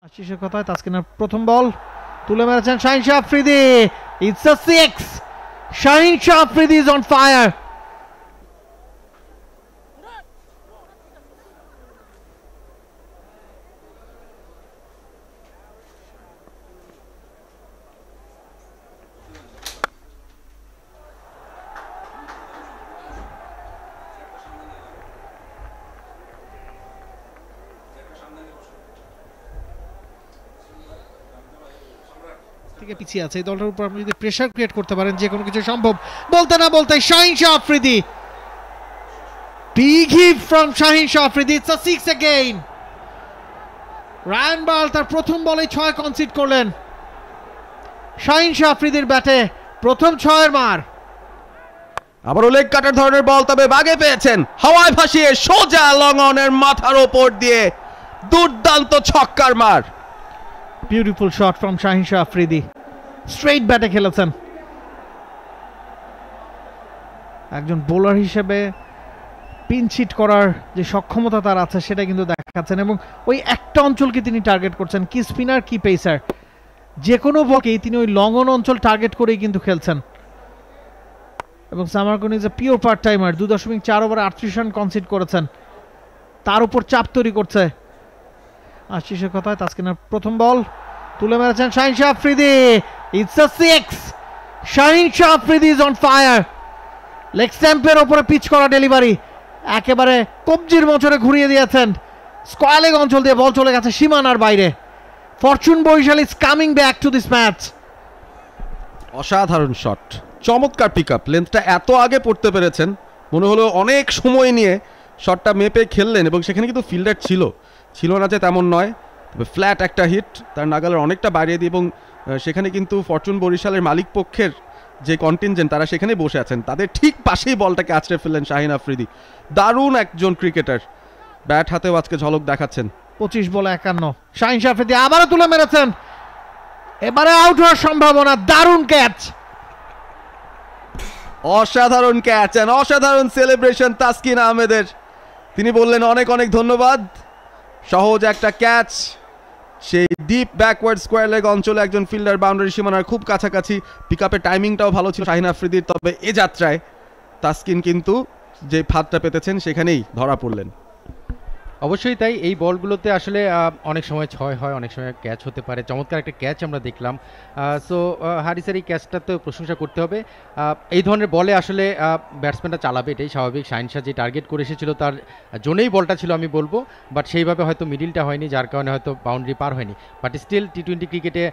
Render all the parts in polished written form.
আশিসের কথায় তাসকিনের প্রথম বল তুলে মেরেছেন Shaheen Shah Afridi. It's a 6। Shaheen Shah Afridi is on fire. থেকে পিছিয়ে আছে এই দলটার উপর আপনি যদি প্রেসার ক্রিয়েট করতে পারেন যে কোনো কিছু সম্ভব। বলতে না বলতে Shaheen Shah Afridi, big hit from Shaheen Shah Afridi. It's a 6 again. Ryan Burl তার প্রথম বলে 6 কনসিড করলেন। শাহিন শাহ আফ্রিদির ব্যাটে প্রথম 6-এর মার। আবারও লেগ কাটার ধরনের বল, তবে বাগে পেয়েছেন হাওয়ায় ভাসিয়ে সোজা লং অনের মাথার ওপর দিয়ে দুর্দান্ত ছক্কার মার। Beautiful shot from Shaheen Shah Afridi. Straight ব্যাটে খেলেছেন। একজন বোলার হিসেবে পিঞ্চ হিট করার যে সক্ষমতা তার আছে সেটা কিন্তু দেখাচ্ছেন, এবং ওই একটা অঞ্চলকে তিনি টার্গেট করছেন, কি স্পিনার কি পেসার, যে কোনো বলকেই তিনি ওই লং অন অঞ্চল টার্গেট করেই কিন্তু খেলছেন। এবং সামারকন is a pure part timer. 2.4 ওভারে 38 রান কনসিড করেছেন, তার উপর চাপ তৈরি করছে। আশিসের কথায় তাসকিনের প্রথম বল তুলে মেরেছেন Shaheen Shah Afridi. It's a 6। Shaheen Shah Afridi is on fire. Leg স্ট্যাম্পের ওপরে পিচ করা ডেলিভারি একেবারে কবজির মোচরে ঘুরিয়ে দিয়েছেন। স্কয়ার লেগ অঞ্চল দিয়ে বল চলে গেছে সীমানার বাইরে। Fortune Barishal is coming back to this match. অসাধারণ শট, চমৎকার পিক আপ। লেন্থটা এত আগে পড়তে পেরেছেন, মনে হলো অনেক সময় নিয়ে শটটা মেপে খেললেন, এবং সেখানে কিন্তু ফিল্ডার ছিল না যে তেমন নয়, তবে ফ্ল্যাট একটা হিট তার নাগালের অনেকটা বাড়িয়ে দিয়ে, এবং সেখানে কিন্তু ফরচুন বরিশালের মালিক পক্ষের যে কন্টিনজেন্ট তারা সেখানে বসে আছেন, তাদের ঠিক পাশেই বলটাকে আছড়ে ফেললেন শাহিন আফ্রিদি। দারুণ একজন ক্রিকেটার, ব্যাট হাতেও আজকে ঝলক দেখাচ্ছেন। 25 বলে 51। শাহিন শাহ আফ্রিদি আবারও তুলে মেরেছেন, এবারে আউট হওয়ার সম্ভাবনা। দারুণ ক্যাচ, অসাধারণ ক্যাচ, অসাধারণ সেলিব্রেশন তাসকিন আহমেদের। তিনি বললেন অনেক অনেক ধন্যবাদ। সহজ একটা ক্যাচ, সেই ডিপ ব্যাকওয়ার্ড স্কোয়ার লেগ অঞ্চলে একজন ফিল্ডার বাউন্ডারি সীমানার খুব কাছাকাছি। পিক আপের টাইমিংটাও ভালো ছিল শাহিন আফ্রিদির, তবে এ যাত্রায় তাসকিন কিন্তু যে ফাঁদটা পেতেছেন সেখানেই ধরা পড়লেন। অবশ্যই তাই। এই বলগুলোতে আসলে অনেক সময় 6 হয়, অনেক সময় ক্যাচ হতে পারে। চমৎকার একটা ক্যাচ আমরা দেখলাম। সো হারিসের এই ক্যাচটা তো প্রশংসা করতে হবে। এই ধরনের বলে আসলে ব্যাটসম্যানটা চালাবে, এটাই স্বাভাবিক। শাহিন শাহ যে টার্গেট করে এসেছিল তার জন্যই বলটা ছিল আমি বলবো, বাট সেইভাবে হয়তো মিডিলটা হয়নি, যার কারণে হয়তো বাউন্ডারি পার হয়নি। বাট স্টিল টি-20 ক্রিকেটে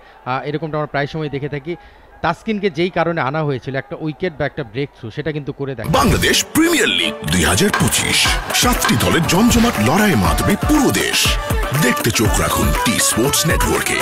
এরকমটা আমরা প্রায় সময় দেখে থাকি। তাসকিনকে যেই কারণে আনা হয়েছিল, একটা উইকেট বা একটা ব্রেক থ্রু, সেটা কিন্তু করে দেয়। বাংলাদেশ প্রিমিয়ার লিগ 2025, 7টি দলের জমজমাট লড়াইয়ে মাতবে পুরো দেশ। দেখতে চোখ রাখুন টি স্পোর্টস নেটওয়ার্কে।